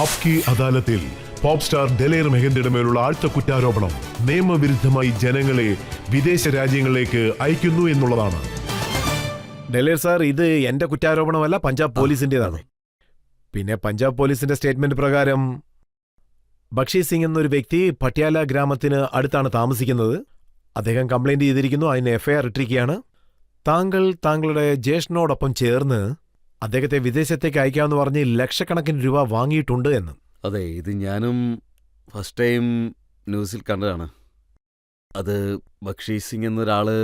അപ്കി അദാലത്തിൽ pop star Daler മെഹന്ദിയുടെ മേലുള്ള ആഴ്ത്ത കുറ്റാരോപണം നിയമവിരുദ്ധമായി ജനങ്ങളെ വിദേശ രാജ്യങ്ങളിലേക്ക് അയക്കുന്നു എന്നുള്ളതാണ്. ദലേർ സാർ, ഇത് എന്റെ കുറ്റാരോപണമല്ല, പഞ്ചാബ് പോലീസിന്റേതാണ്. പിന്നെ പഞ്ചാബ് പോലീസിന്റെ സ്റ്റേറ്റ്മെന്റ് പ്രകാരം ബക്ഷി സിംഗ് എന്നൊരു വ്യക്തി പട്യാല ഗ്രാമത്തിന് അടുത്താണ് താമസിക്കുന്നത്. അദ്ദേഹം കംപ്ലൈന്റ് ചെയ്തിരിക്കുന്നു, അതിന് എഫ്ഐആർ ഇട്ടിരിക്കുകയാണ്. താങ്കൾ താങ്കളുടെ ജ്യേഷ്ഠനോടൊപ്പം ചേർന്ന് അദ്ദേഹത്തെ വിദേശത്തേക്ക് അയക്കാമെന്ന് പറഞ്ഞ് ലക്ഷക്കണക്കിന് രൂപ വാങ്ങിയിട്ടുണ്ട് എന്ന്. അതെ, ഇത് ഞാനും ഫസ്റ്റ് ടൈം ന്യൂസിൽ കണ്ടതാണ്. അത് ബക്ഷി സിംഗ് എന്നൊരാള്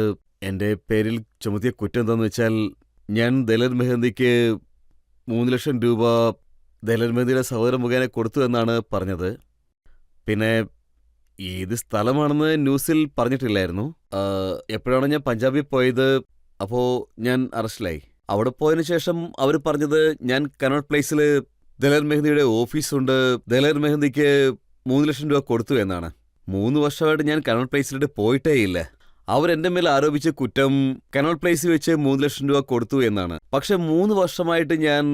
എൻ്റെ പേരിൽ ചുമത്തിയ കുറ്റം എന്താണെന്ന് വെച്ചാൽ, ഞാൻ ദലേർ മെഹന്ദിക്ക് 3 ലക്ഷം രൂപ ദലേർ മെഹന്ദിയുടെ സഹോദരൻ മുഖേന കൊടുത്തു എന്നാണ് പറഞ്ഞത്. പിന്നെ ഏത് സ്ഥലമാണെന്ന് ന്യൂസിൽ പറഞ്ഞിട്ടില്ലായിരുന്നു. എപ്പോഴാണ് ഞാൻ പഞ്ചാബിൽ പോയത്, അപ്പോൾ ഞാൻ അറസ്റ്റിലായി. അവിടെ പോയതിനു ശേഷം അവർ പറഞ്ഞത് ഞാൻ കനോട്ട് പ്ലേസിൽ ദലേർ മെഹന്ദിയുടെ ഓഫീസുണ്ട്, ദലേർ മെഹന്ദിക്ക് 3 ലക്ഷം രൂപ കൊടുത്തു എന്നാണ്. 3 വർഷമായിട്ട് ഞാൻ കനോട്ട് പ്ലേസിലോട്ട് പോയിട്ടേ ഇല്ല. അവരെന്റെ മേൽ ആരോപിച്ച കുറ്റം കനോട്ട് പ്ലേസിൽ വെച്ച് 3 ലക്ഷം രൂപ കൊടുത്തു എന്നാണ്. പക്ഷെ 3 വർഷമായിട്ട് ഞാൻ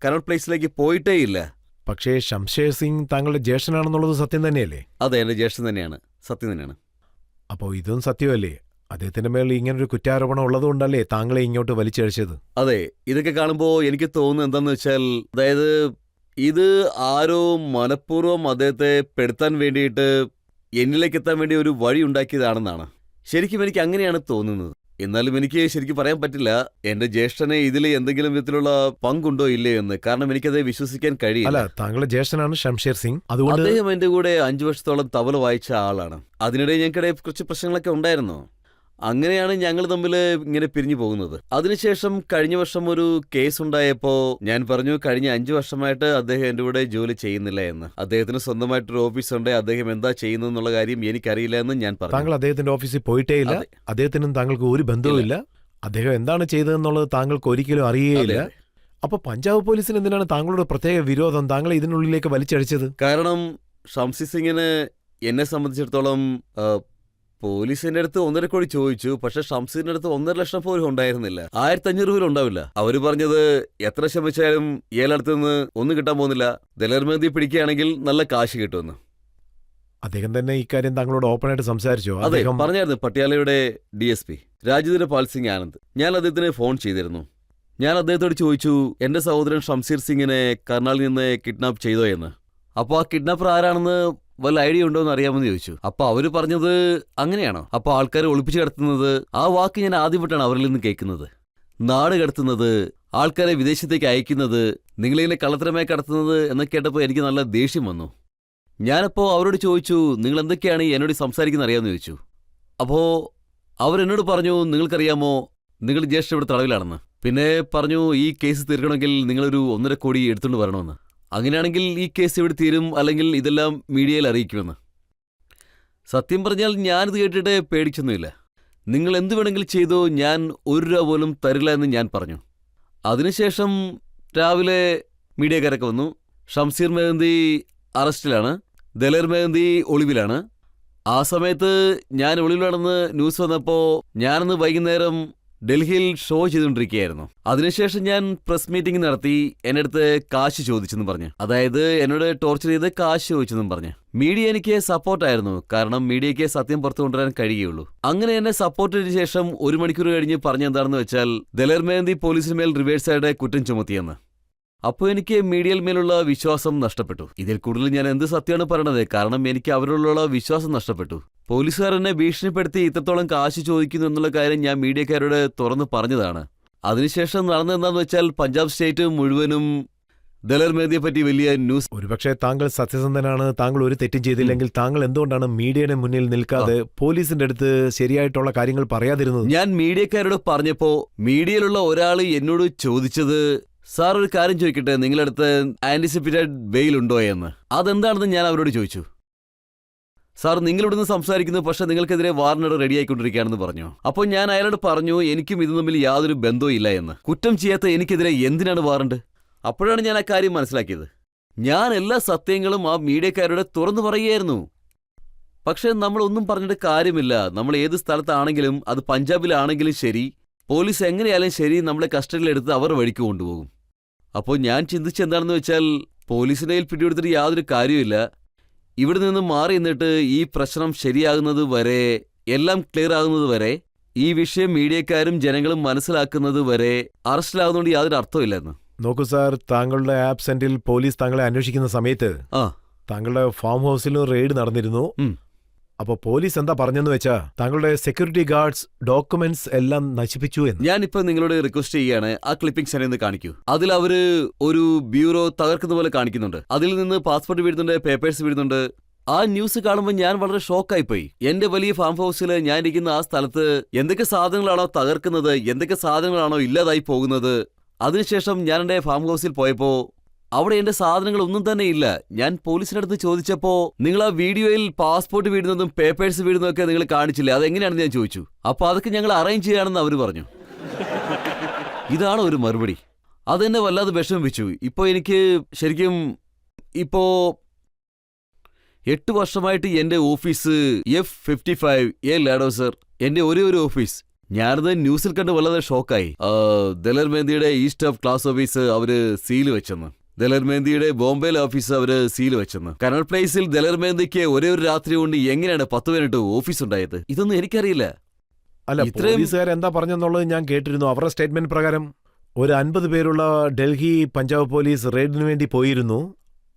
കനോട്ട് പ്ലേസിലേക്ക് പോയിട്ടേ ഇല്ല. പക്ഷേ ഷംഷേർ സിംഗ് താങ്കളുടെ ജ്യേഷ്ഠനാണെന്നുള്ളത് സത്യം തന്നെയല്ലേ? അതെ, എന്റെ ജ്യേഷ്ഠൻ തന്നെയാണ്, സത്യം തന്നെയാണ്. അപ്പോൾ ഇതും സത്യമല്ലേ? അദ്ദേഹത്തിന്റെ മേൽ ഇങ്ങനൊരു കുറ്റാരോപണം ഉള്ളതുകൊണ്ടല്ലേ താങ്കളെ ഇങ്ങോട്ട് വലിച്ചഴിച്ചത്? അതെ, ഇതൊക്കെ കാണുമ്പോൾ എനിക്ക് തോന്നുന്നത് എന്താന്ന് വെച്ചാൽ, അതായത് ഇത് ആരോ മനഃപൂർവ്വം അദ്ദേഹത്തെ പെടുത്താൻ വേണ്ടിയിട്ട് എന്നിലേക്ക് എത്താൻ വേണ്ടി ഒരു വഴി ഉണ്ടാക്കിയതാണെന്നാണ്. ശരിക്കും എനിക്ക് അങ്ങനെയാണ് തോന്നുന്നത്. എന്നാലും എനിക്ക് ശരിക്കും പറയാൻ പറ്റില്ല എന്റെ ജ്യേഷ്ഠനെ ഇതിൽ എന്തെങ്കിലും വിധത്തിലുള്ള പങ്കുണ്ടോ ഇല്ലേ എന്ന്. കാരണം എനിക്കത് വിശ്വസിക്കാൻ കഴിയില്ല. അല്ല, താങ്കളുടെ ജ്യേഷ്ഠനാണ് ഷംഷേർ സിംഗ്. അതുകൊണ്ട് അദ്ദേഹം എന്റെ കൂടെ 5 വർഷത്തോളം തബല വായിച്ച ആളാണ്. അതിനിടെ ഞങ്ങൾക്കിടെ കുറച്ച് പ്രശ്നങ്ങളൊക്കെ ഉണ്ടായിരുന്നു. അങ്ങനെയാണ് ഞങ്ങൾ തമ്മിൽ ഇങ്ങനെ പിരിഞ്ഞു പോകുന്നത്. അതിനുശേഷം കഴിഞ്ഞ വർഷം ഒരു കേസ് ഉണ്ടായപ്പോൾ ഞാൻ പറഞ്ഞു, കഴിഞ്ഞ 5 വർഷമായിട്ട് അദ്ദേഹം എൻ്റെ കൂടെ ജോലി ചെയ്യുന്നില്ല എന്ന്. അദ്ദേഹത്തിന് സ്വന്തമായിട്ടൊരു ഓഫീസുണ്ട്, അദ്ദേഹം എന്താ ചെയ്യുന്നതെന്നുള്ള കാര്യം എനിക്കറിയില്ല എന്ന് ഞാൻ പറഞ്ഞു. താങ്കൾ അദ്ദേഹത്തിന്റെ ഓഫീസിൽ പോയിട്ടേ ഇല്ല, അദ്ദേഹത്തിനും താങ്കൾക്ക് ഒരു ബന്ധവുമില്ല. അദ്ദേഹം എന്താണ് ചെയ്തതെന്നുള്ളത് താങ്കൾക്ക് ഒരിക്കലും അറിയേയില്ല. അപ്പൊ പഞ്ചാബ് പോലീസിന് എന്തിനാണ് താങ്കളുടെ പ്രത്യേക വിരോധം? താങ്കളെ ഇതിനുള്ളിലേക്ക് വലിച്ചടിച്ചത് കാരണം ഷംഷി സിംഗിന് എന്നെ സംബന്ധിച്ചിടത്തോളം പോലീസിന്റെ അടുത്ത് 1.5 കോടി ചോദിച്ചു. പക്ഷെ ഷംസീറിന്റെ അടുത്ത് 1.5 ലക്ഷം പോലും ഉണ്ടായിരുന്നില്ല. 1500 പോലും ഉണ്ടാവില്ല. അവര് പറഞ്ഞത് എത്ര ശ്രമിച്ചാലും ഇയാളടുത്ത് നിന്ന് ഒന്നും കിട്ടാൻ പോകുന്നില്ല, ദലേർ മെഹന്ദി പിടിക്കുകയാണെങ്കിൽ നല്ല കാശ് കിട്ടുമെന്ന്. അദ്ദേഹം തന്നെ ഇക്കാര്യം താങ്കളോട് ഓപ്പണായിട്ട് സംസാരിച്ചോ? അതെ, പറഞ്ഞായിരുന്നു. പട്യാലയുടെ DSP രാജേന്ദ്ര പാൽ സിംഗ് ആനന്ദ്, ഞാൻ അദ്ദേഹത്തിന് ഫോൺ ചെയ്തിരുന്നു. ഞാൻ അദ്ദേഹത്തോട് ചോദിച്ചു, എന്റെ സഹോദരൻ ഷംസീർ സിംഗിനെ കർണാലിൽ നിന്ന് കിഡ്നാപ്പ് ചെയ്തോ എന്ന്. അപ്പോൾ ആ കിഡ്നാപ്പർ ആരാണെന്ന് വല്ല ഐഡിയ ഉണ്ടോ എന്ന് അറിയാമെന്ന് ചോദിച്ചു. അപ്പൊ അവര് പറഞ്ഞത് അങ്ങനെയാണോ? അപ്പൊ ആൾക്കാരെ ഒളിപ്പിച്ചു കിടത്തുന്നത്, ആ വാക്ക് ഞാൻ ആദ്യമായിട്ടാണ് അവരിൽ നിന്ന് കേൾക്കുന്നത്. നാട് കടത്തുന്നത്, ആൾക്കാരെ വിദേശത്തേക്ക് അയക്കുന്നത്, നിങ്ങളിങ്ങനെ കള്ളത്തരമായി കടത്തുന്നത് എന്നൊക്കെ കേട്ടപ്പോൾ എനിക്ക് നല്ല ദേഷ്യം വന്നു. ഞാനപ്പോൾ അവരോട് ചോദിച്ചു, നിങ്ങൾ എന്തൊക്കെയാണ് എന്നോട് സംസാരിക്കുന്നത് അറിയാമെന്ന് ചോദിച്ചു. അപ്പോൾ അവരെന്നോട് പറഞ്ഞു, നിങ്ങൾക്കറിയാമോ നിങ്ങൾ ജ്യേഷ്ഠ ഇവിടെ തടവിലാണെന്ന്. പിന്നെ പറഞ്ഞു, ഈ കേസ് തീർക്കണമെങ്കിൽ നിങ്ങളൊരു 1.5 കോടി എടുത്തുകൊണ്ട് വരണമെന്ന്. അങ്ങനെയാണെങ്കിൽ ഈ കേസ് ഇവിടെ തീരും, അല്ലെങ്കിൽ ഇതെല്ലാം മീഡിയയിൽ അറിയിക്കുമെന്ന്. സത്യം പറഞ്ഞാൽ ഞാനിത് കേട്ടിട്ട് പേടിച്ചൊന്നുമില്ല. നിങ്ങൾ എന്ത് വേണമെങ്കിലും ചെയ്തോ, ഞാൻ 1 രൂപ പോലും തരില്ല എന്ന് ഞാൻ പറഞ്ഞു. അതിനുശേഷം രാവിലെ മീഡിയക്കാരൊക്കെ വന്നു. ഷംസീർ മെഹന്ദി അറസ്റ്റിലാണ്, ദലേർ മെഹന്ദി ഒളിവിലാണ്. ആ സമയത്ത് ഞാൻ ഒളിവിലാണെന്ന് ന്യൂസ് വന്നപ്പോൾ ഞാനന്ന് വൈകുന്നേരം ഡൽഹിയിൽ ഷോ ചെയ്തുകൊണ്ടിരിക്കുകയായിരുന്നു. അതിനുശേഷം ഞാൻ പ്രസ് മീറ്റിംഗ് നടത്തി. എന്റെ അടുത്ത് കാശ് ചോദിച്ചെന്ന് പറഞ്ഞു, അതായത് എന്നോട് ടോർച്ചർ ചെയ്ത് കാശ് ചോദിച്ചെന്നും പറഞ്ഞു. മീഡിയ എനിക്ക് സപ്പോർട്ടായിരുന്നു, കാരണം മീഡിയയ്ക്ക് സത്യം പുറത്തു കൊണ്ടുവരാൻ കഴിയുള്ളൂ. അങ്ങനെ എന്നെ സപ്പോർട്ട് ചെയ്ത ശേഷം 1 മണിക്കൂർ കഴിഞ്ഞ് പറഞ്ഞെന്താണെന്ന് വെച്ചാൽ, ദലേർ മെഹന്ദി പോലീസിന് മേൽ റിവേഴ്സായിട്ട് കുറ്റം ചുമത്തിയെന്ന്. അപ്പോൾ എനിക്ക് മീഡിയയിൽ മേലുള്ള വിശ്വാസം നഷ്ടപ്പെട്ടു. ഇതിൽ കൂടുതൽ ഞാൻ എന്ത് സത്യമാണ് പറയണത്? കാരണം എനിക്ക് അവരോടുള്ള വിശ്വാസം നഷ്ടപ്പെട്ടു. പോലീസുകാർ എന്നെ ഭീഷണിപ്പെടുത്തി ഇത്രത്തോളം കാശ് ചോദിക്കുന്നു എന്നുള്ള കാര്യം ഞാൻ മീഡിയക്കാരോട് തുറന്ന് പറഞ്ഞതാണ്. അതിനുശേഷം നടന്നതെന്താന്ന് വെച്ചാൽ, പഞ്ചാബ് സ്റ്റേറ്റ് മുഴുവനും ദലേർ മെഹന്ദിയെ പറ്റി വലിയ ന്യൂസ്. ഒരുപക്ഷെ താങ്കൾ സത്യസന്ധനാണ്, താങ്കൾ ഒരു തെറ്റും ചെയ്തില്ലെങ്കിൽ താങ്കൾ എന്തുകൊണ്ടാണ് മീഡിയയുടെ മുന്നിൽ നിൽക്കാതെ പോലീസിന്റെ അടുത്ത് ശരിയായിട്ടുള്ള കാര്യങ്ങൾ പറയാതിരുന്നത്? ഞാൻ മീഡിയക്കാരോട് പറഞ്ഞപ്പോ മീഡിയയിലുള്ള ഒരാൾ എന്നോട് ചോദിച്ചത്, സാർ ഒരു കാര്യം ചോദിക്കട്ടെ, നിങ്ങളടുത്ത് ആന്റിസിപ്പേറ്റഡ് ബെയിൽ ഉണ്ടോ എന്ന്. അതെന്താണെന്ന് ഞാൻ അവരോട് ചോദിച്ചു. സാർ, നിങ്ങളിവിടുന്ന് സംസാരിക്കുന്നു, പക്ഷെ നിങ്ങൾക്കെതിരെ വാറണ്ട് റെഡിയായിക്കൊണ്ടിരിക്കുകയാണെന്ന് പറഞ്ഞു. അപ്പോൾ ഞാൻ അയാളോട് പറഞ്ഞു, എനിക്കും ഇത് തമ്മിൽ യാതൊരു ബന്ധവും ഇല്ല എന്ന്. കുറ്റം ചെയ്യാത്ത എനിക്കെതിരെ എന്തിനാണ് വാറണ്ട്? അപ്പോഴാണ് ഞാൻ ആ കാര്യം മനസ്സിലാക്കിയത്. ഞാൻ എല്ലാ സത്യങ്ങളും ആ മീഡിയക്കാരോട് തുറന്നു പറയുകയായിരുന്നു. പക്ഷെ നമ്മളൊന്നും പറഞ്ഞിട്ട് കാര്യമില്ല. നമ്മൾ ഏത് സ്ഥലത്താണെങ്കിലും, അത് പഞ്ചാബിലാണെങ്കിലും ശരി, പോലീസ് എങ്ങനെയായാലും ശരി, നമ്മളെ കസ്റ്റഡിയിലെടുത്ത് അവർ വഴിക്ക് കൊണ്ടുപോകും. അപ്പോൾ ഞാൻ ചിന്തിച്ചെന്താണെന്ന് വെച്ചാൽ, പോലീസിനെ പിടികൊടുത്തിട്ട് യാതൊരു കാര്യമില്ല. ഇവിടെ നിന്ന് മാറി നിന്നിട്ട് ഈ പ്രശ്നം ശരിയാകുന്നത് വരെ, എല്ലാം ക്ലിയർ ആകുന്നത് വരെ, ഈ വിഷയം മീഡിയക്കാരും ജനങ്ങളും മനസ്സിലാക്കുന്നത് വരെ അറസ്റ്റിലാകുന്നതുകൊണ്ട് യാതൊരു അർത്ഥമില്ലെന്ന്. നോക്കൂ സാർ, താങ്കളുടെ ആബ്സെന്റിൽ പോലീസ് താങ്കളെ അന്വേഷിക്കുന്ന സമയത്ത് ആ താങ്കളുടെ ഫാം ഹൗസിലും റെയ്ഡ് നടന്നിരുന്നു. അപ്പൊ പോലീസ് എന്താ പറഞ്ഞെന്ന് വെച്ചാ താങ്കളുടെ സെക്യൂരിറ്റി ഗാർഡ്സ് ഡോക്യുമെന്റ്സ് എല്ലാം നശിപ്പിച്ചു എന്ന്. ഞാനിപ്പോ നിങ്ങളോട് റിക്വസ്റ്റ് ചെയ്യാണ്, ആ ക്ലിപ്പിംഗ്സ് എന്നെ ഒന്ന് കാണിക്കൂ. അതിൽ അവര് ഒരു ബ്യൂറോ തകർക്കുന്ന പോലെ കാണിക്കുന്നുണ്ട്. അതിൽ നിന്ന് പാസ്പോർട്ട് വീഴുന്നുണ്ട്, പേപ്പേഴ്സ് വീഴുന്നുണ്ട്. ആ ന്യൂസ് കാണുമ്പോൾ ഞാൻ വളരെ ഷോക്കായി പോയി. എന്റെ വലിയ ഫാം ഹൗസിൽ ഞാൻ ഇരിക്കുന്ന ആ സ്ഥലത്ത് എന്തൊക്കെ സാധനങ്ങളാണോ തകർക്കുന്നത്, എന്തൊക്കെ സാധനങ്ങളാണോ ഇല്ലാതായി പോകുന്നത്. അതിനുശേഷം ഞാൻ എന്റെ ഫാം ഹൗസിൽ പോയപ്പോ അവിടെ എന്റെ സാധനങ്ങൾ ഒന്നും തന്നെ ഇല്ല. ഞാൻ പോലീസിനടുത്ത് ചോദിച്ചപ്പോ, നിങ്ങൾ ആ വീഡിയോയിൽ പാസ്പോർട്ട് വീഴുന്നതും പേപ്പേഴ്സ് വീഴുന്നതും ഒക്കെ നിങ്ങൾ കാണിച്ചില്ലേ, അതെങ്ങനെയാണെന്ന് ഞാൻ ചോദിച്ചു. അപ്പൊ അതൊക്കെ ഞങ്ങൾ അറേഞ്ച് ചെയ്യാണെന്ന് അവർ പറഞ്ഞു. ഇതാണ് ഒരു മറുപടി. അതെന്നെ വല്ലാതെ വിഷമം വെച്ചു. ഇപ്പൊ എനിക്ക് ശരിക്കും 8 വർഷമായിട്ട് എന്റെ ഓഫീസ് F55 ലാഡോ സർ, എന്റെ ഒരേ ഒരു ഓഫീസ്. ഞാനത് ന്യൂസിൽ കണ്ട് വളരെ ഷോക്കായി. ദലർ മെഹന്തിയുടെ ഈസ്റ്റ് ഓഫ് ക്ലാസ് ഓഫീസ് അവര് സീല് വെച്ചെന്ന്. ദലർ മെഹന്തിയുടെ ബോംബെയിലെ ഓഫീസ് അവര് സീല് വെച്ചെന്ന്. കനോട്ട് പ്ലേസിൽ ദലർ മെഹന്തിക്ക് ഒരേ ഒരു രാത്രി കൊണ്ട് എങ്ങനെയാണ് 10 മിനിറ്റ് ഓഫീസ് ഉണ്ടായത്? ഇതൊന്നും എനിക്കറിയില്ല. അല്ല, പോലീസുകാർ എന്താ പറഞ്ഞെന്നുള്ളത് ഞാൻ കേട്ടിരുന്നു. അവരുടെ സ്റ്റേറ്റ്മെന്റ് പ്രകാരം ഒരു 50 പേരുള്ള ഡൽഹി പഞ്ചാബ് പോലീസ് റെയ്ഡിന് വേണ്ടി പോയിരുന്നു.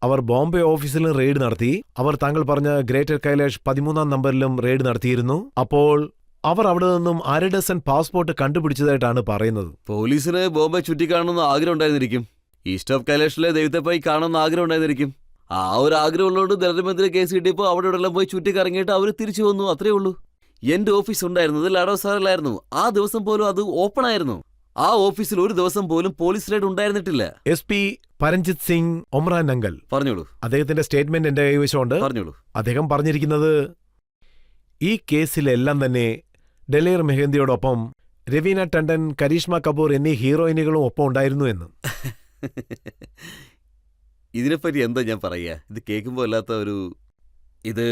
അവർ ബോംബെ ഓഫീസിലും റെയ്ഡ് നടത്തി. അവർ താങ്കൾ പറഞ്ഞ ഗ്രേറ്റർ കൈലാഷ് 13-ാം നമ്പറിലും റെയ്ഡ് നടത്തിയിരുന്നു. അപ്പോൾ അവർ അവിടെ നിന്നും 1/2 ഡസൻ പാസ്പോർട്ട് കണ്ടുപിടിച്ചതായിട്ടാണ് പറയുന്നത്. പോലീസിന് ബോംബെ ചുറ്റിക്കാണുന്ന ആഗ്രഹം ഉണ്ടായിരുന്നിരിക്കും. ഈസ്റ്റ് ഓഫ് കൈലാഷിലെ ദൈവത്തെ പോയി കാണുന്ന ആഗ്രഹം ഉണ്ടായിരുന്നിരിക്കും. ആ ഒരു ആഗ്രഹമുള്ളതുകൊണ്ട് ദലർമെന്തിലെ കേസ് കിട്ടിയപ്പോൾ അവിടെ എല്ലാം പോയി ചുറ്റിക്കറങ്ങിയിട്ട് അവർ തിരിച്ചു വന്നു. അത്രേ ഉള്ളൂ. എന്റെ ഓഫീസ് ഉണ്ടായിരുന്നത് ലാഡോ സാറിലായിരുന്നു. ആ ദിവസം പോലും അത് ഓപ്പൺ ആയിരുന്നു. ആ ഓഫീസിൽ ഒരു ദിവസം പോലും പോലീസ് റെയ്ഡ് ഉണ്ടായിരുന്നിട്ടില്ല. SP പരഞ്ജിത് സിംഗ് ഒമ്രാൻ നങ്കൽ പറഞ്ഞോളൂ. അദ്ദേഹത്തിന്റെ സ്റ്റേറ്റ്മെന്റ് എന്റെ കൈവശമുണ്ട്. പറഞ്ഞോളൂ. അദ്ദേഹം പറഞ്ഞിരിക്കുന്നത്, ഈ കേസിലെല്ലാം തന്നെ ഡലേർ മെഹന്തിയോടൊപ്പം രവീന ടണ്ടൻ, കരീഷ്മ കപൂർ എന്നീ ഹീറോയിനുകളും ഒപ്പം ഉണ്ടായിരുന്നു എന്ന്. ഇതിനെപ്പറ്റി എന്താ ഞാൻ പറയുക? ഇത് കേൾക്കുമ്പോൾ അല്ലാത്ത ഇത്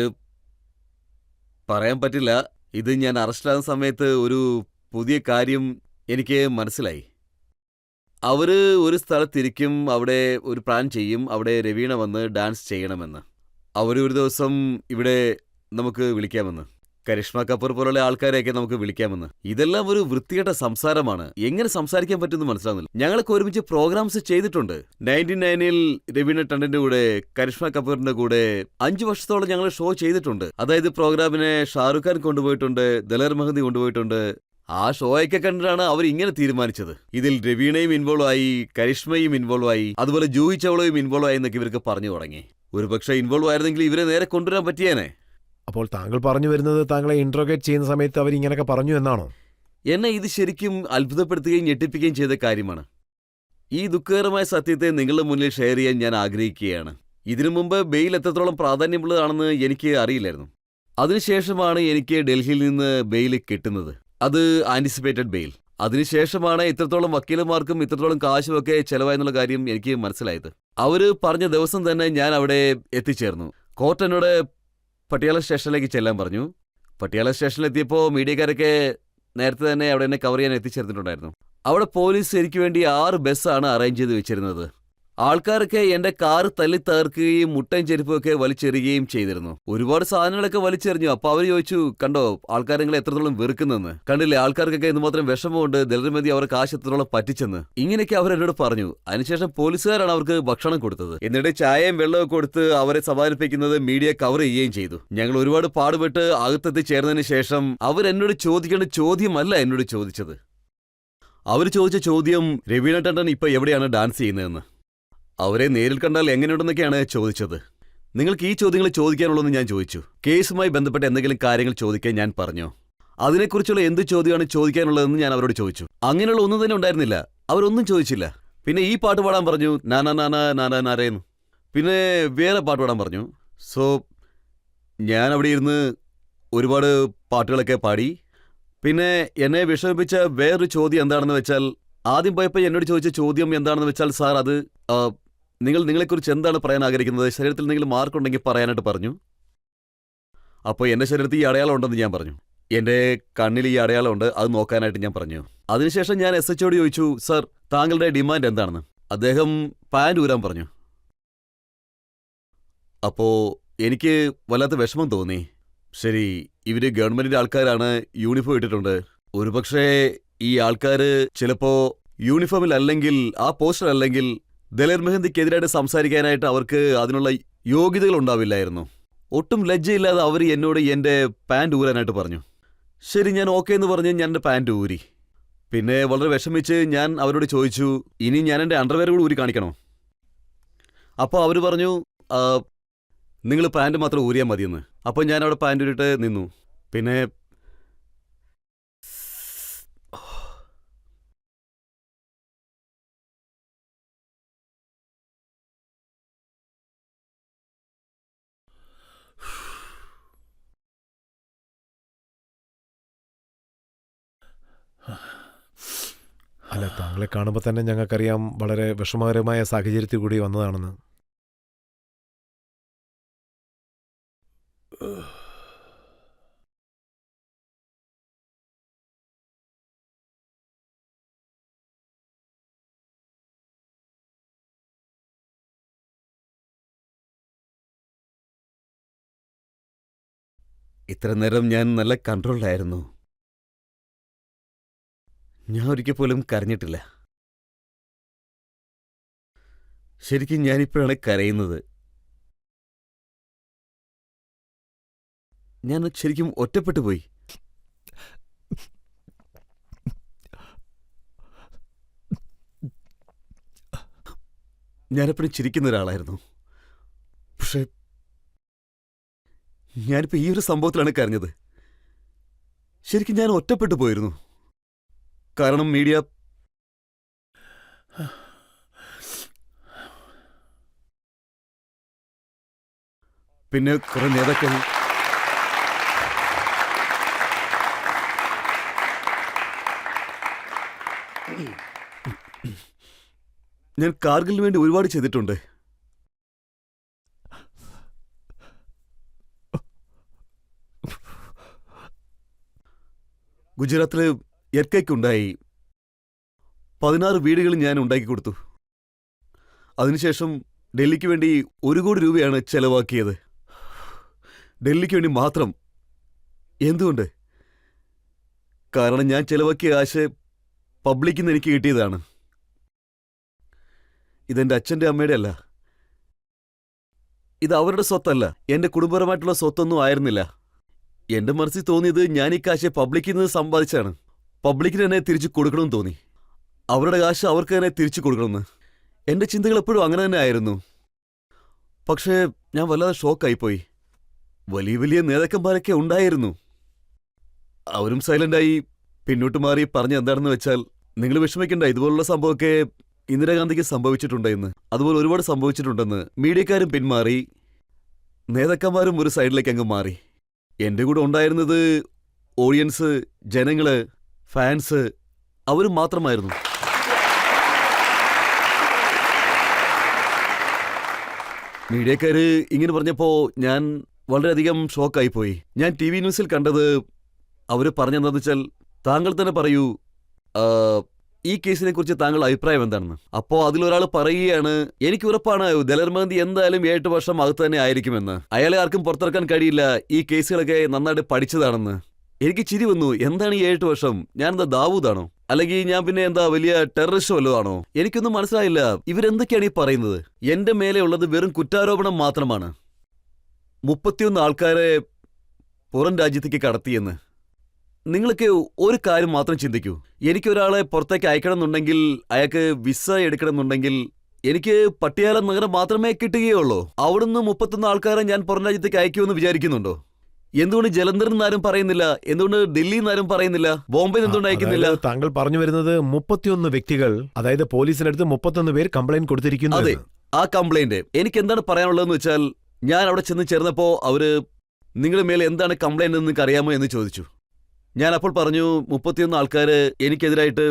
പറയാൻ പറ്റില്ല. ഇത് ഞാൻ അറസ്റ്റിലാകുന്ന സമയത്ത് ഒരു പുതിയ കാര്യം എനിക്ക് മനസ്സിലായി. അവര് ഒരു സ്ഥലത്തിരിക്കും, അവിടെ ഒരു പ്ലാൻ ചെയ്യും, അവിടെ രവീണ വന്ന് ഡാൻസ് ചെയ്യണമെന്ന്. ഒരു ദിവസം ഇവിടെ നമുക്ക് വിളിക്കാമെന്ന്, കരിഷ്മ കപൂർ പോലുള്ള ആൾക്കാരെയൊക്കെ നമുക്ക് വിളിക്കാമെന്ന്. ഇതെല്ലാം ഒരു വൃത്തികെട്ട സംസാരമാണ്. എങ്ങനെ സംസാരിക്കാൻ പറ്റുമെന്ന് മനസ്സിലാവുന്നില്ല. ഞങ്ങളൊക്കെ ഒരുമിച്ച് പ്രോഗ്രാംസ് ചെയ്തിട്ടുണ്ട്. 99-ൽ രവീണ ടണ്ടന്റെ കൂടെ, കരിഷ്മ കപൂറിന്റെ കൂടെ 5 വർഷത്തോളം ഞങ്ങൾ ഷോ ചെയ്തിട്ടുണ്ട്. അതായത് പ്രോഗ്രാമിനെ ഷാറുഖ് ഖാൻ കൊണ്ടുപോയിട്ടുണ്ട്, ദലർ മെഹന്തി കൊണ്ടുപോയിട്ടുണ്ട്. ആ ഷോയൊക്കെ കണ്ടിട്ടാണ് അവർ ഇങ്ങനെ തീരുമാനിച്ചത്. ഇതിൽ രവീണയും ഇൻവോൾവ് ആയി, കരിഷ്മയും ഇൻവോൾവ് ആയി, അതുപോലെ ജൂഹി ചൗളയും ഇൻവോൾവ് ആയി എന്നൊക്കെ ഇവർക്ക് പറഞ്ഞു തുടങ്ങി. ഒരു പക്ഷേ ഇൻവോൾവ് ആയിരുന്നെങ്കിൽ ഇവരെ നേരെ കൊണ്ടുവരാൻ പറ്റിയേനെ. അപ്പോൾ താങ്കൾ പറഞ്ഞു വരുന്നത് താങ്കളെ ഇൻട്രോഗേറ്റ് ചെയ്യുന്ന സമയത്ത് അവർ ഇങ്ങനെയൊക്കെ പറഞ്ഞു എന്നാണോ? എന്നെ ഇത് ശരിക്കും അത്ഭുതപ്പെടുത്തുകയും ഞെട്ടിപ്പിക്കുകയും ചെയ്ത കാര്യമാണ്. ഈ ദുഃഖകരമായ സത്യത്തെ നിങ്ങളുടെ മുന്നിൽ ഷെയർ ചെയ്യാൻ ഞാൻ ആഗ്രഹിക്കുകയാണ്. ഇതിനു മുമ്പ് ബെയിൽ എത്രത്തോളം പ്രാധാന്യമുള്ളതാണെന്ന് എനിക്ക് അറിയില്ലായിരുന്നു. അതിനുശേഷമാണ് എനിക്ക് ഡൽഹിയിൽ നിന്ന് ബെയിൽ കിട്ടുന്നത്. അത് ആന്റിസിപ്പേറ്റഡ് ബെയിൽ. അതിനുശേഷമാണ് ഇത്രത്തോളം വക്കീലന്മാർക്കും ഇത്രത്തോളം കാശുമൊക്കെ ചെലവായെന്നുള്ള കാര്യം എനിക്ക് മനസ്സിലായത്. അവര് പറഞ്ഞ ദിവസം തന്നെ ഞാൻ അവിടെ എത്തിച്ചേർന്നു. കോർട്ട് എന്നോട് പട്ടിയാല സ്റ്റേഷനിലേക്ക് ചെല്ലാൻ പറഞ്ഞു. പട്ടിയാല സ്റ്റേഷനിലെത്തിയപ്പോൾ മീഡിയക്കാരൊക്കെ നേരത്തെ തന്നെ അവിടെ എന്നെ കവർ ചെയ്യാൻ എത്തിച്ചേർന്നിട്ടുണ്ടായിരുന്നു. അവിടെ പോലീസ് എനിക്ക് വേണ്ടി 6 ബസ്സാണ് അറേഞ്ച് ചെയ്ത് വെച്ചിരുന്നത്. ആൾക്കാരൊക്കെ എന്റെ കാറ് തല്ലി തകർക്കുകയും മുട്ടയും ചെരുപ്പും ഒക്കെ വലിച്ചെറിയുകയും ചെയ്തിരുന്നു. ഒരുപാട് സാധനങ്ങളൊക്കെ വലിച്ചെറിഞ്ഞു. അപ്പൊ അവർ ചോദിച്ചു, കണ്ടോ ആൾക്കാർ നിങ്ങളെ എത്രത്തോളം വെറുക്കുന്നെന്ന്, കണ്ടില്ലേ ആൾക്കാർക്കൊക്കെ എന്തുമാത്രം വിഷമമുണ്ട്, ദലർമെഹന്തി അവർ കാശ് എത്രത്തോളം പറ്റിച്ചെന്ന്. ഇങ്ങനെയൊക്കെ അവരെന്നോട് പറഞ്ഞു. അതിനുശേഷം പോലീസുകാരാണ് അവർക്ക് ഭക്ഷണം കൊടുത്തത്. എന്നിട്ട് ചായയും വെള്ളവും കൊടുത്ത് അവരെ സമാധാനിപ്പിക്കുന്നത് മീഡിയ കവർ ചെയ്യുകയും ചെയ്തു. ഞങ്ങൾ ഒരുപാട് പാടുപെട്ട് അകത്തെത്തി ചേർന്നതിന് ശേഷം അവരെന്നോട് ചോദിക്കേണ്ട ചോദ്യമല്ല എന്നോട് ചോദിച്ചത്. അവർ ചോദിച്ച ചോദ്യം, രവീണ ടണ്ടൻ ഇപ്പൊ എവിടെയാണ് ഡാൻസ് ചെയ്യുന്നതെന്ന്. അവരെ നേരിൽ കണ്ടാൽ എങ്ങനെയുണ്ടെന്നൊക്കെയാണ് ചോദിച്ചത്. നിങ്ങൾക്ക് ഈ ചോദ്യങ്ങൾ ചോദിക്കാനുള്ളതെന്ന് ഞാൻ ചോദിച്ചു. കേസുമായി ബന്ധപ്പെട്ട എന്തെങ്കിലും കാര്യങ്ങൾ ചോദിക്കാൻ ഞാൻ പറഞ്ഞു. അതിനെക്കുറിച്ചുള്ള എന്ത് ചോദ്യമാണ് ചോദിക്കാനുള്ളതെന്ന് ഞാൻ അവരോട് ചോദിച്ചു. അങ്ങനെയുള്ള ഒന്നും തന്നെ ഉണ്ടായിരുന്നില്ല. അവരൊന്നും ചോദിച്ചില്ല. പിന്നെ ഈ പാട്ട് പാടാൻ പറഞ്ഞു, നാനാ നാനാ നാനാ നാരേന്ന്. പിന്നെ വേറെ പാട്ട് പാടാൻ പറഞ്ഞു. സോ ഞാൻ അവിടെ ഇരുന്ന് ഒരുപാട് പാട്ടുകളൊക്കെ പാടി. പിന്നെ എന്നെ വിഷമിപ്പിച്ച വേറൊരു ചോദ്യം എന്താണെന്ന് വെച്ചാൽ, ആദ്യം പോയപ്പോൾ എന്നോട് ചോദിച്ച ചോദ്യം എന്താണെന്ന് വെച്ചാൽ, സാർ അത് നിങ്ങളെക്കുറിച്ച് എന്താണ് പറയാൻ ആഗ്രഹിക്കുന്നത്, ശരീരത്തിൽ എന്തെങ്കിലും മാർക്കുണ്ടെങ്കിൽ പറയാനായിട്ട് പറഞ്ഞു. അപ്പോൾ എൻ്റെ ശരീരത്തിൽ ഈ അടയാളം ഉണ്ടെന്ന് ഞാൻ പറഞ്ഞു. എൻ്റെ കണ്ണിൽ ഈ അടയാളമുണ്ട്, അത് നോക്കാനായിട്ട് ഞാൻ പറഞ്ഞു. അതിനുശേഷം ഞാൻ SHOയോട് ചോദിച്ചു, സാർ താങ്കളുടെ ഡിമാൻഡ് എന്താണെന്ന്. അദ്ദേഹം പാൻറ് ഊരാൻ പറഞ്ഞു. അപ്പോ എനിക്ക് വല്ലാത്ത വിഷമം തോന്നി. ശരി, ഇവര് ഗവൺമെന്റിന്റെ ആൾക്കാരാണ്, യൂണിഫോം ഇട്ടിട്ടുണ്ട്. ഒരുപക്ഷേ ഈ ആൾക്കാര് ചിലപ്പോ യൂണിഫോമിൽ അല്ലെങ്കിൽ ആ പോസ്റ്റർ അല്ലെങ്കിൽ ദലേർ മെഹന്തിക്കെതിരായിട്ട് സംസാരിക്കാനായിട്ട് അവർക്ക് അതിനുള്ള യോഗ്യതകൾ ഉണ്ടാവില്ലായിരുന്നു. ഒട്ടും ലജ്ജയില്ലാതെ അവർ എന്നോട് എൻ്റെ പാൻറ് ഊരാനായിട്ട് പറഞ്ഞു. ശരി, ഞാൻ ഓക്കെ എന്ന് പറഞ്ഞ് ഞാൻ എൻ്റെ പാൻറ് ഊരി. പിന്നെ വളരെ വിഷമിച്ച് ഞാൻ അവരോട് ചോദിച്ചു, ഇനി ഞാൻ എൻ്റെ അണ്ടർവെയർ കൂടി ഊരി കാണിക്കണോ? അപ്പോൾ അവർ പറഞ്ഞു, നിങ്ങൾ പാൻറ് മാത്രം ഊരിയാൽ മതിയെന്ന്. അപ്പോൾ ഞാൻ അവിടെ പാൻറ് ഊരിയിട്ട് നിന്നു. പിന്നെ അല്ല, താങ്കളെ കാണുമ്പോൾ തന്നെ ഞങ്ങൾക്കറിയാം വളരെ വിഷമകരമായ സാഹചര്യത്തിൽ കൂടി വന്നതാണെന്ന്. ഇത്ര നേരം ഞാൻ നല്ല കൺട്രോളിലായിരുന്നു. ഞാൻ ഒരിക്കൽ പോലും കരഞ്ഞിട്ടില്ല. ശരിക്കും ഞാനിപ്പോഴാണ് കരയുന്നത്. ഞാൻ ശരിക്കും ഒറ്റപ്പെട്ടു പോയി. ഞാനെപ്പോഴും ചിരിക്കുന്ന ഒരാളായിരുന്നു. പക്ഷെ ഞാനിപ്പോൾ ഈ ഒരു സംഭവത്തിലാണ് കരഞ്ഞത്. ശരിക്കും ഞാൻ ഒറ്റപ്പെട്ടു പോയിരുന്നു. കാരണം മീഡിയ പിന്നെ കുറെ നേതാക്കൾ ഞാൻ കാർഗിലിന് വേണ്ടി ഒരുപാട് ചെയ്തിട്ടുണ്ട്. ഗുജറാത്തിൽ എർക്കയ്ക്കുണ്ടായി 16 വീടുകൾ ഞാൻ ഉണ്ടാക്കി കൊടുത്തു. അതിനുശേഷം ഡൽഹിക്ക് വേണ്ടി 1 കോടി രൂപയാണ് ചെലവാക്കിയത്. ഡൽഹിക്ക് വേണ്ടി മാത്രം. എന്തുകൊണ്ട്? കാരണം ഞാൻ ചെലവാക്കിയ കാശ് പബ്ലിക്കിൽ നിന്ന് എനിക്ക് കിട്ടിയതാണ്. ഇതെൻ്റെ അച്ഛൻ്റെ അമ്മയുടെ അല്ല. ഇത് അവരുടെ സ്വത്തല്ല, എൻ്റെ കുടുംബപരമായിട്ടുള്ള സ്വത്തൊന്നും ആയിരുന്നില്ല. എൻ്റെ മനസ്സിൽ തോന്നിയത് ഞാൻ ഈ കാശ് പബ്ലിക്കിൽ നിന്ന് സമ്പാദിച്ചാണ്. പബ്ലിക്കിന് തന്നെ തിരിച്ചു കൊടുക്കണമെന്ന് തോന്നി. അവരുടെ കാശ് അവർക്ക് തന്നെ തിരിച്ചു കൊടുക്കണമെന്ന്. എൻ്റെ ചിന്തകൾ എപ്പോഴും അങ്ങനെ തന്നെ ആയിരുന്നു. പക്ഷേ ഞാൻ വല്ലാതെ ഷോക്കായിപ്പോയി. വലിയ വലിയ നേതാക്കന്മാരൊക്കെ ഉണ്ടായിരുന്നു. അവരും സൈലൻ്റായി പിന്നോട്ട് മാറി പറഞ്ഞ എന്താണെന്ന് വെച്ചാൽ, നിങ്ങൾ വിഷമിക്കണ്ട, ഇതുപോലുള്ള സംഭവമൊക്കെ ഇന്ദിരാഗാന്ധിക്ക് സംഭവിച്ചിട്ടുണ്ടെന്ന്, അതുപോലെ ഒരുപാട് സംഭവിച്ചിട്ടുണ്ടെന്ന്. മീഡിയക്കാരും പിന്മാറി, നേതാക്കന്മാരും ഒരു സൈഡിലേക്ക് അങ്ങ് മാറി. എൻ്റെ കൂടെ ഉണ്ടായിരുന്നത് ഓഡിയൻസ്, ജനങ്ങള്, ഫാൻസ്, അവരും മാത്രമായിരുന്നു. മീഡിയക്കാര് ഇങ്ങനെ പറഞ്ഞപ്പോൾ ഞാൻ വളരെയധികം ഷോക്കായിപ്പോയി. ഞാൻ TV ന്യൂസിൽ കണ്ടത് അവർ പറഞ്ഞെന്താന്ന് വെച്ചാൽ, താങ്കൾ തന്നെ പറയൂ, ഈ കേസിനെ കുറിച്ച് താങ്കളുടെ അഭിപ്രായം എന്താണെന്ന്. അപ്പോൾ അതിലൊരാൾ പറയുകയാണ്, എനിക്ക് ഉറപ്പാണ് ദലേർ മെഹന്തി എന്തായാലും 7 വർഷം അകത്ത് തന്നെ ആയിരിക്കുമെന്ന്. അയാളെ ആർക്കും പുറത്തിറക്കാൻ കഴിയില്ല, ഈ കേസുകളൊക്കെ നന്നായിട്ട് പഠിച്ചതാണെന്ന്. എനിക്ക് ചിരി വന്നു. എന്താണ് ഈ 7 വർഷം? ഞാൻ എന്താ ദാവൂദാണോ? അല്ലെങ്കിൽ ഞാൻ പിന്നെ എന്താ വലിയ ടെററിസ്റ്റ് വല്ലതാണോ? എനിക്കൊന്നും മനസ്സിലായില്ല. ഇവരെന്തൊക്കെയാണ് ഈ പറയുന്നത്? എന്റെ മേലെ ഉള്ളത് വെറും കുറ്റാരോപണം മാത്രമാണ്. 31 ആൾക്കാരെ പുറം രാജ്യത്തേക്ക് കടത്തിയെന്ന്. നിങ്ങളൊക്കെ ഒരു കാര്യം മാത്രം ചിന്തിക്കൂ. എനിക്കൊരാളെ പുറത്തേക്ക് അയക്കണം എന്നുണ്ടെങ്കിൽ, അയാൾക്ക് വിസ എടുക്കണം എന്നുണ്ടെങ്കിൽ എനിക്ക് പട്ടിയാല നഗരം മാത്രമേ കിട്ടുകയുള്ളൂ. അവിടുന്ന് 31 ആൾക്കാരെ ഞാൻ പുറം രാജ്യത്തേക്ക് അയക്കുമെന്ന് വിചാരിക്കുന്നുണ്ടോ? എന്തുകൊണ്ട് ജലന്ധറിൽ നിന്നാരും പറയുന്നില്ല? എന്തുകൊണ്ട് ഡൽഹിയിൽ നിന്നാരും പറയുന്നില്ല? ബോംബെയിൽ എന്തുകൊണ്ട് അയക്കുന്നില്ല? താങ്കൾ പറഞ്ഞു വരുന്നത് 31 വ്യക്തികൾ, അതായത് പോലീസിനടുത്ത് 31 പേർ കംപ്ലൈന്റ് കൊടുത്തിരിക്കുന്നു. അതെ, ആ കംപ്ലൈന്റ്. എനിക്ക് എന്താണ് പറയാനുള്ളതെന്ന് വെച്ചാൽ, ഞാൻ അവിടെ ചെന്ന് ചേർന്നപ്പോൾ അവര് നിങ്ങളുടെ മേലെ എന്താണ് കംപ്ലൈന്റ് എന്ന് നിങ്ങൾക്ക് അറിയാമോ എന്ന് ചോദിച്ചു. ഞാൻ അപ്പോൾ പറഞ്ഞു 31 ആൾക്കാര് എനിക്കെതിരായിട്ട്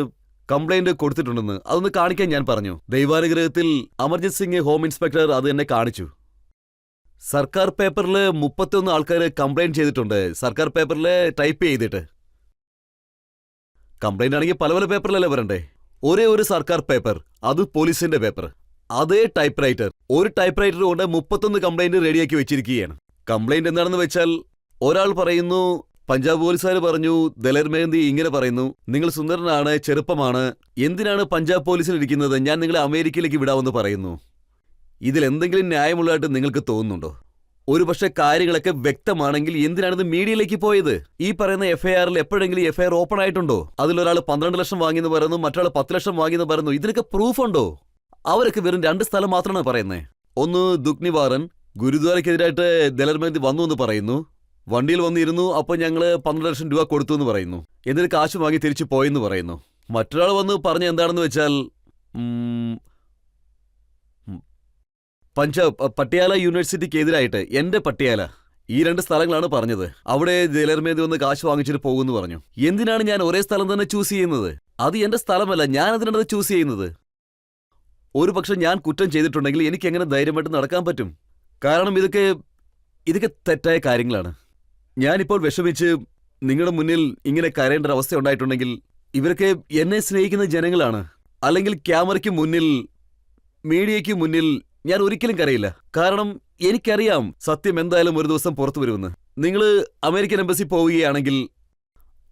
കംപ്ലൈന്റ് കൊടുത്തിട്ടുണ്ടെന്ന്. അതൊന്ന് കാണിക്കാൻ ഞാൻ പറഞ്ഞു. ദൈവാനുഗ്രഹത്തിൽ അമർജിത് സിംഗ് ഹോം ഇൻസ്പെക്ടർ അത് എന്നെ കാണിച്ചു. സർക്കാർ പേപ്പറിൽ 31 ആൾക്കാർ കംപ്ലൈന്റ് ചെയ്തിട്ടുണ്ട്. സർക്കാർ പേപ്പറിൽ ടൈപ്പ് ചെയ്തിട്ട്. കംപ്ലൈന്റ് ആണെങ്കിൽ പല പല പേപ്പറിലല്ലേ വരണ്ടേ? ഒരേ ഒരു സർക്കാർ പേപ്പർ, അത് പോലീസിന്റെ പേപ്പർ. അതേ ടൈപ്പ് റൈറ്റർ, ഒരു ടൈപ്പ് റൈറ്റർ കൊണ്ട് 31 കംപ്ലൈന്റ് റെഡിയാക്കി വെച്ചിരിക്കുകയാണ്. കംപ്ലൈന്റ് എന്താണെന്ന് വെച്ചാൽ, ഒരാൾ പറയുന്നു പഞ്ചാബ് പോലീസുകാർ പറഞ്ഞു ദലേർ മെഹന്തി ഇങ്ങനെ പറയുന്നു, നിങ്ങൾ സുന്ദരനാണ്, ചെറുപ്പമാണ്, എന്തിനാണ് പഞ്ചാബ് പോലീസിൽ ഇരിക്കുന്നത്, ഞാൻ നിങ്ങളെ അമേരിക്കയിലേക്ക് വിടാമെന്ന് പറയുന്നു. ഇതിൽ എന്തെങ്കിലും ന്യായമുള്ളതായിട്ട് നിങ്ങൾക്ക് തോന്നുന്നുണ്ടോ? ഒരുപക്ഷെ കാര്യങ്ങളൊക്കെ വ്യക്തമാണെങ്കിൽ എന്തിനാണിത് മീഡിയയിലേക്ക് പോയത്? ഈ പറയുന്ന എഫ്ഐആറിൽ എപ്പോഴെങ്കിലും എഫ്ഐആർ ഓപ്പൺ ആയിട്ടുണ്ടോ? അതിലൊരാൾ 12 ലക്ഷം വാങ്ങിയെന്ന് പറയുന്നു, മറ്റൊരാൾ 10 ലക്ഷം വാങ്ങിയെന്ന് പറയുന്നു. ഇതിനൊക്കെ പ്രൂഫ് ഉണ്ടോ? അവരൊക്കെ വെറും 2 സ്ഥലം മാത്രമാണ് പറയുന്നത്. ഒന്ന് ദുഗ്നിവാരൻ, ഗുരുദ്വാരക്കെതിരായിട്ട് ദലേർ മെഹന്തി വന്നു എന്ന് പറയുന്നു, വണ്ടിയിൽ വന്നിരുന്നു, അപ്പോൾ ഞങ്ങൾ 12 ലക്ഷം രൂപ കൊടുത്തു എന്ന് പറയുന്നു, എന്നിട്ട് കാശ് വാങ്ങി തിരിച്ചു പോയെന്ന് പറയുന്നു. മറ്റൊരാൾ വന്ന് പറഞ്ഞ എന്താണെന്ന് വെച്ചാൽ പട്യാല യൂണിവേഴ്സിറ്റിക്കെതിരായിട്ട് എന്റെ പട്യാല, ഈ 2 സ്ഥലങ്ങളാണ് പറഞ്ഞത്. അവിടെ ദലേർ മെഹന്തി വന്ന് കാശ് വാങ്ങിച്ചിട്ട് പോകുമെന്ന് പറഞ്ഞു. എന്തിനാണ് ഞാൻ ഒരേ സ്ഥലം തന്നെ ചൂസ് ചെയ്യുന്നത്? അത് എന്റെ സ്ഥലമല്ല, ഞാൻ അതിനാണ് ചൂസ് ചെയ്യുന്നത്. ഒരു പക്ഷെ ഞാൻ കുറ്റം ചെയ്തിട്ടുണ്ടെങ്കിൽ എനിക്ക് എങ്ങനെ ധൈര്യമായിട്ട് നടക്കാൻ പറ്റും? കാരണം ഇതൊക്കെ തെറ്റായ കാര്യങ്ങളാണ്. ഞാനിപ്പോൾ വിഷമിച്ച് നിങ്ങളുടെ മുന്നിൽ ഇങ്ങനെ കരയേണ്ട ഒരു അവസ്ഥ ഉണ്ടായിട്ടുണ്ടെങ്കിൽ ഇവരൊക്കെ എന്നെ സ്നേഹിക്കുന്ന ജനങ്ങളാണ്. അല്ലെങ്കിൽ ക്യാമറയ്ക്ക് മുന്നിൽ, മീഡിയയ്ക്ക് മുന്നിൽ ഞാൻ ഒരിക്കലും കരയില്ല. കാരണം എനിക്കറിയാം സത്യം എന്തായാലും ഒരു ദിവസം പുറത്തു വരുമെന്ന്. നിങ്ങൾ അമേരിക്കൻ എംബസി പോവുകയാണെങ്കിൽ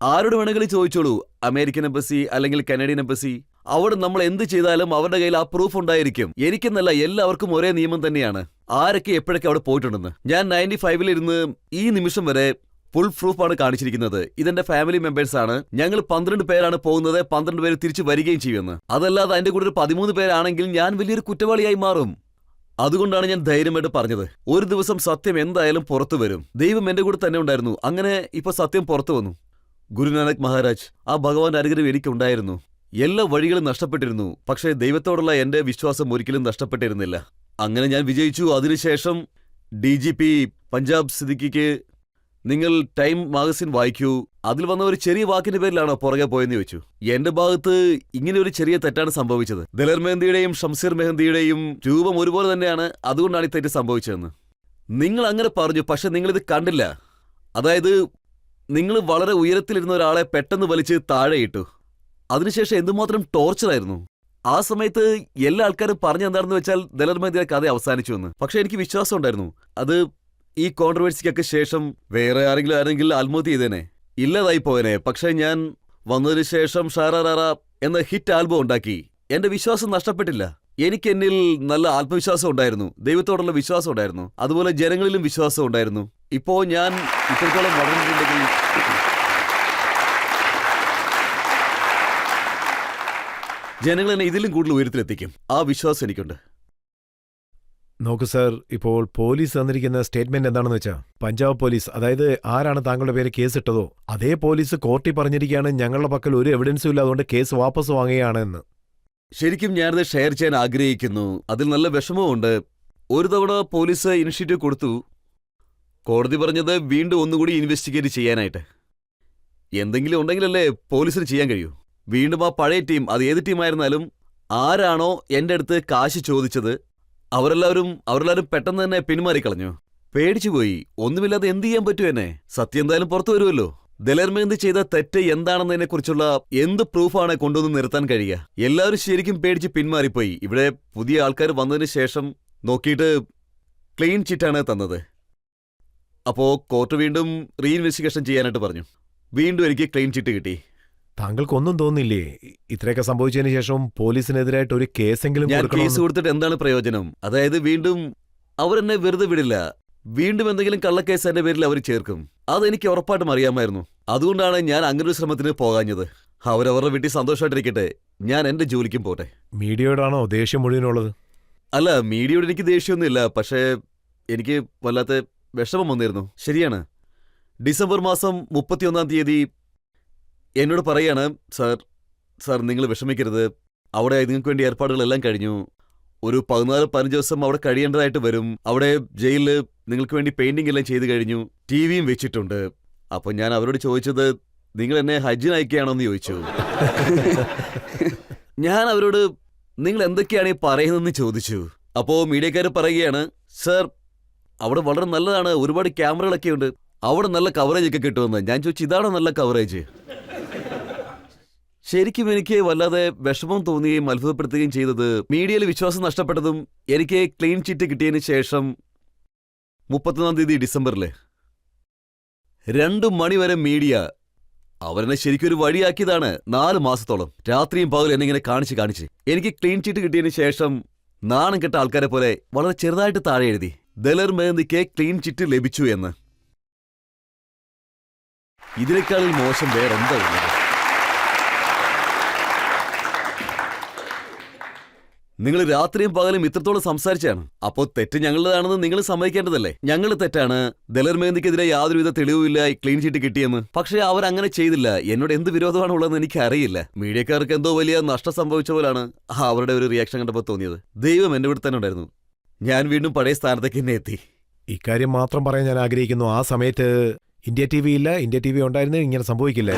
ആരോട് വേണമെങ്കിലും ചോദിച്ചോളൂ, അമേരിക്കൻ എംബസി അല്ലെങ്കിൽ കനേഡിയൻ എംബസി, അവിടെ നമ്മൾ എന്ത് ചെയ്താലും അവരുടെ കയ്യിൽ ആ പ്രൂഫ് ഉണ്ടായിരിക്കും. എനിക്കെന്നല്ല, എല്ലാവർക്കും ഒരേ നിയമം തന്നെയാണ്. ആരൊക്കെ എപ്പോഴൊക്കെ അവിടെ പോയിട്ടുണ്ടെന്ന്. ഞാൻ 95-ൽ ഇരുന്ന് ഈ നിമിഷം വരെ ഫുൾ പ്രൂഫാണ് കാണിച്ചിരിക്കുന്നത്. ഇതെന്റെ ഫാമിലി മെമ്പേഴ്സ് ആണ്. ഞങ്ങൾ 12 പേരാണ് പോകുന്നത്, 12 പേര് തിരിച്ചു വരികയും ചെയ്യുമെന്ന്. അതല്ലാതെ അതിന്റെ കൂടെ ഒരു 13 പേരാണെങ്കിൽ ഞാൻ വലിയൊരു കുറ്റവാളിയായി മാറും. അതുകൊണ്ടാണ് ഞാൻ ധൈര്യമായിട്ട് പറഞ്ഞത്, ഒരു ദിവസം സത്യം എന്തായാലും പുറത്തു വരും. ദൈവം എന്റെ കൂടെ തന്നെ ഉണ്ടായിരുന്നു. അങ്ങനെ ഇപ്പൊ സത്യം പുറത്തു വന്നു. ഗുരുനാനക് മഹാരാജ്, ആ ഭഗവാന്റെ അനുഗ്രഹം എനിക്കുണ്ടായിരുന്നു. എല്ലാ വഴികളും നഷ്ടപ്പെട്ടിരുന്നു, പക്ഷേ ദൈവത്തോടുള്ള എന്റെ വിശ്വാസം ഒരിക്കലും നഷ്ടപ്പെട്ടിരുന്നില്ല. അങ്ങനെ ഞാൻ വിജയിച്ചു. അതിനുശേഷം DGP പഞ്ചാബ് സിദ്ദിഖിക്ക് നിങ്ങൾ ടൈം മാഗസിൻ വായിക്കൂ, അതിൽ വന്ന ഒരു ചെറിയ വാക്കിന്റെ പേരിലാണോ പുറകെ പോയെന്ന് ചോദിച്ചു. എന്റെ ഭാഗത്ത് ഇങ്ങനെ ഒരു ചെറിയ തെറ്റാണ് സംഭവിച്ചത്. ദലേർ മെഹന്തിയുടെയും ഷംസീർ മെഹന്തിയുടെയും രൂപം ഒരുപോലെ തന്നെയാണ്, അതുകൊണ്ടാണ് ഈ തെറ്റ് സംഭവിച്ചതെന്ന് നിങ്ങൾ അങ്ങനെ പറഞ്ഞു. പക്ഷെ നിങ്ങളിത് കണ്ടില്ല. അതായത് നിങ്ങൾ വളരെ ഉയരത്തിലിരുന്ന ഒരാളെ പെട്ടെന്ന് വലിച്ച് താഴെയിട്ടു. അതിനുശേഷം എന്തുമാത്രം ടോർച്ചറായിരുന്നു. ആ സമയത്ത് എല്ലാ ആൾക്കാരും പറഞ്ഞെന്താണെന്ന് വെച്ചാൽ ദലേർ മെഹന്തിയുടെ കഥ അവസാനിച്ചു എന്ന്. പക്ഷെ എനിക്ക് വിശ്വാസം ഉണ്ടായിരുന്നു അത് ഈ കോൺട്രവേഴ്സിക്കൊക്കെ ശേഷം വേറെ ആരെങ്കിലും ആത്മഹത്യ ചെയ്തേനെ, ഇല്ലാതായി പോയനെ. പക്ഷെ ഞാൻ വന്നതിന് ശേഷം ഷാറാറാറ എന്ന ഹിറ്റ് ആൽബം ഉണ്ടാക്കി. എന്റെ വിശ്വാസം നഷ്ടപ്പെട്ടില്ല. എനിക്ക് എന്നിൽ നല്ല ആത്മവിശ്വാസം ഉണ്ടായിരുന്നു, ദൈവത്തോടുള്ള വിശ്വാസം ഉണ്ടായിരുന്നു, അതുപോലെ ജനങ്ങളിലും വിശ്വാസം ഉണ്ടായിരുന്നു. ഇപ്പോ ഞാൻ ഇത്രത്തോളം വളർന്നിട്ടുണ്ടെങ്കിൽ ജനങ്ങൾ എന്നെ ഇതിലും കൂടുതൽ ഉയരത്തിലെത്തിക്കും. ആ വിശ്വാസം എനിക്കുണ്ട്. നോക്കൂ സാർ, ഇപ്പോൾ പോലീസ് തന്നിരിക്കുന്ന സ്റ്റേറ്റ്മെന്റ് എന്താണെന്ന് വെച്ചാൽ, പഞ്ചാബ് പോലീസ്, അതായത് ആരാണ് താങ്കളുടെ പേര് കേസ് ഇട്ടതോ അതേ പോലീസ് കോർട്ടിൽ പറഞ്ഞിരിക്കുകയാണ് ഞങ്ങളുടെ പക്കൽ ഒരു എവിഡൻസും ഇല്ല, അതുകൊണ്ട് കേസ് വാപ്പസ് വാങ്ങുകയാണ് എന്ന്. ശരിക്കും ഞാനത് ഷെയർ ചെയ്യാൻ ആഗ്രഹിക്കുന്നു. അതിൽ നല്ല വിഷമവുമുണ്ട്. ഒരു തവണ പോലീസ് ഇനിഷ്യേറ്റീവ് കൊടുത്തു. കോടതി പറഞ്ഞത് വീണ്ടും ഒന്നുകൂടി ഇൻവെസ്റ്റിഗേറ്റ് ചെയ്യാനായിട്ട്. എന്തെങ്കിലും ഉണ്ടെങ്കിലല്ലേ പോലീസിന് ചെയ്യാൻ കഴിയൂ. വീണ്ടും ആ പഴയ ടീം, അത് ഏത് ടീമായിരുന്നാലും, ആരാണോ എൻ്റെ അടുത്ത് കാശ് ചോദിച്ചത് അവരെല്ലാവരും പെട്ടെന്ന് തന്നെ പിന്മാറിക്കളഞ്ഞു. പേടിച്ചുപോയി. ഒന്നുമില്ലാതെ എന്ത് ചെയ്യാൻ പറ്റൂ എന്നെ? സത്യം എന്തായാലും പുറത്തു വരുമല്ലോ. ദലേർ മെഹന്തി ചെയ്ത തെറ്റ് എന്താണെന്നതിനെ കുറിച്ചുള്ള എന്ത് പ്രൂഫാണ് കൊണ്ടുവന്ന് നിർത്താൻ കഴിയുക? എല്ലാവരും ശരിക്കും പേടിച്ച് പിന്മാറിപ്പോയി. ഇവിടെ പുതിയ ആൾക്കാർ വന്നതിന് ശേഷം നോക്കിയിട്ട് ക്ലീൻ ചിറ്റാണ് തന്നത്. അപ്പോ കോർട്ട് വീണ്ടും റീഇൻവെസ്റ്റിഗേഷൻ ചെയ്യാനായിട്ട് പറഞ്ഞു. വീണ്ടും എനിക്ക് ക്ലീൻ ചിറ്റ് കിട്ടി. താങ്കൾക്കൊന്നും തോന്നില്ലേ ഇത്രയൊക്കെ സംഭവിച്ചതിന് ശേഷം പോലീസിനെതിരായിട്ട് ഒരു കേസെങ്കിലും ഞാൻ കേസ് കൊടുത്തിട്ട് എന്താണ് പ്രയോജനം? അതായത് വീണ്ടും അവരെന്നെ വെറുതെ വിടില്ല. വീണ്ടും എന്തെങ്കിലും കള്ളക്കേസ് എന്റെ പേരിൽ അവർ ചേർക്കും. അതെനിക്ക് ഉറപ്പായിട്ടും അറിയാമായിരുന്നു. അതുകൊണ്ടാണ് ഞാൻ അങ്ങനെ ഒരു ശ്രമത്തിന് പോകാഞ്ഞത്. അവരവരുടെ വീട്ടിൽ സന്തോഷമായിട്ടിരിക്കട്ടെ, ഞാൻ എന്റെ ജോലിക്കും പോട്ടെ. മീഡിയയോടാണോ ദേഷ്യം മുഴുവനുള്ളത്? അല്ല, മീഡിയയോട് എനിക്ക് ദേഷ്യമൊന്നുമില്ല. പക്ഷേ എനിക്ക് വല്ലാത്ത വിഷമം വന്നിരുന്നു. ശരിയാണ്, ഡിസംബർ മാസം 31-ാം തീയതി എന്നോട് പറയാണ്, സാർ നിങ്ങൾ വിഷമിക്കരുത്, അവിടെ നിങ്ങൾക്ക് വേണ്ടി ഏർപ്പാടുകളെല്ലാം കഴിഞ്ഞു, ഒരു 14-15 ദിവസം അവിടെ കഴിയേണ്ടതായിട്ട് വരും, അവിടെ ജയിലിൽ നിങ്ങൾക്ക് വേണ്ടി പെയിന്റിംഗ് എല്ലാം ചെയ്തു കഴിഞ്ഞു, ടിവിയും വെച്ചിട്ടുണ്ട്. അപ്പൊ ഞാൻ അവരോട് ചോദിച്ചത്, നിങ്ങൾ എന്നെ ഹജ്ജിന് അയക്കുകയാണോന്ന് ചോദിച്ചു. ഞാൻ അവരോട് നിങ്ങൾ എന്തൊക്കെയാണ് ഈ പറയുന്നതെന്ന് ചോദിച്ചു. അപ്പോ മീഡിയക്കാർ പറയുകയാണ്, സാർ അവിടെ വളരെ നല്ലതാണ്, ഒരുപാട് ക്യാമറകളൊക്കെ ഉണ്ട്, അവിടെ നല്ല കവറേജ് ഒക്കെ കിട്ടുമെന്ന്. ഞാൻ ചോദിച്ചു, ഇതാണോ നല്ല കവറേജ്? ശരിക്കും എനിക്ക് വല്ലാതെ വിഷമം തോന്നുകയും അത്ഭുതപ്പെടുത്തുകയും ചെയ്തത് മീഡിയയിൽ വിശ്വാസം നഷ്ടപ്പെട്ടതും എനിക്ക് ക്ലീൻ ചിറ്റ് കിട്ടിയതിന് ശേഷം 31 തീയതി ഡിസംബറിൽ 2 മണി വരെ മീഡിയ അവരെന്നെ ശരിക്കും ഒരു വഴിയാക്കിയതാണ്. 4 മാസത്തോളം രാത്രിയും പകലും എന്നെ ഇങ്ങനെ കാണിച്ച് എനിക്ക് ക്ലീൻ ചിറ്റ് കിട്ടിയതിന് ശേഷം നാണം കെട്ട ആൾക്കാരെ പോലെ വളരെ ചെറുതായിട്ട് താഴെ എഴുതി ദലേർ മെഹന്ദിക്ക് ക്ലീൻ ചിറ്റ് ലഭിച്ചു എന്ന്. ഇതിനേക്കാളിൽ മോശം വേറെന്താ ഉള്ളത്? നിങ്ങൾ രാത്രിയും പകലും ഇത്രത്തോളം സംസാരിച്ചാണ്. അപ്പോൾ തെറ്റ് ഞങ്ങളുടേതാണെന്ന് നിങ്ങൾ സമ്മതിക്കേണ്ടതല്ലേ? ഞങ്ങൾ തെറ്റാണ്, ദലേർ മെഹന്ദിക്കെതിരെ യാതൊരുവിധ തെളിവുമില്ല ഈ ക്ലീൻ ചീറ്റ് കിട്ടിയെന്ന്. പക്ഷേ അവരങ്ങനെ ചെയ്തില്ല. എന്നോട് എന്ത് വിരോധമാണ് ഉള്ളതെന്ന് എനിക്ക് അറിയില്ല. മീഡിയക്കാർക്ക് എന്തോ വലിയ നഷ്ടം സംഭവിച്ച പോലാണ് അവരുടെ ഒരു റിയാക്ഷൻ കണ്ടപ്പോൾ തോന്നിയത്. ദൈവം എന്റെ ഇവിടെ തന്നെ ഉണ്ടായിരുന്നു. ഞാൻ വീണ്ടും പഴയ സ്ഥാനത്തേക്ക് തന്നെ എത്തി. ഇക്കാര്യം മാത്രം പറയാൻ ഞാൻ ആഗ്രഹിക്കുന്നു. ആ സമയത്ത് ഇന്ത്യ TV ഇല്ല. ഇന്ത്യ TV ഉണ്ടായിരുന്നെങ്കിൽ ഇങ്ങനെ സംഭവിക്കില്ല.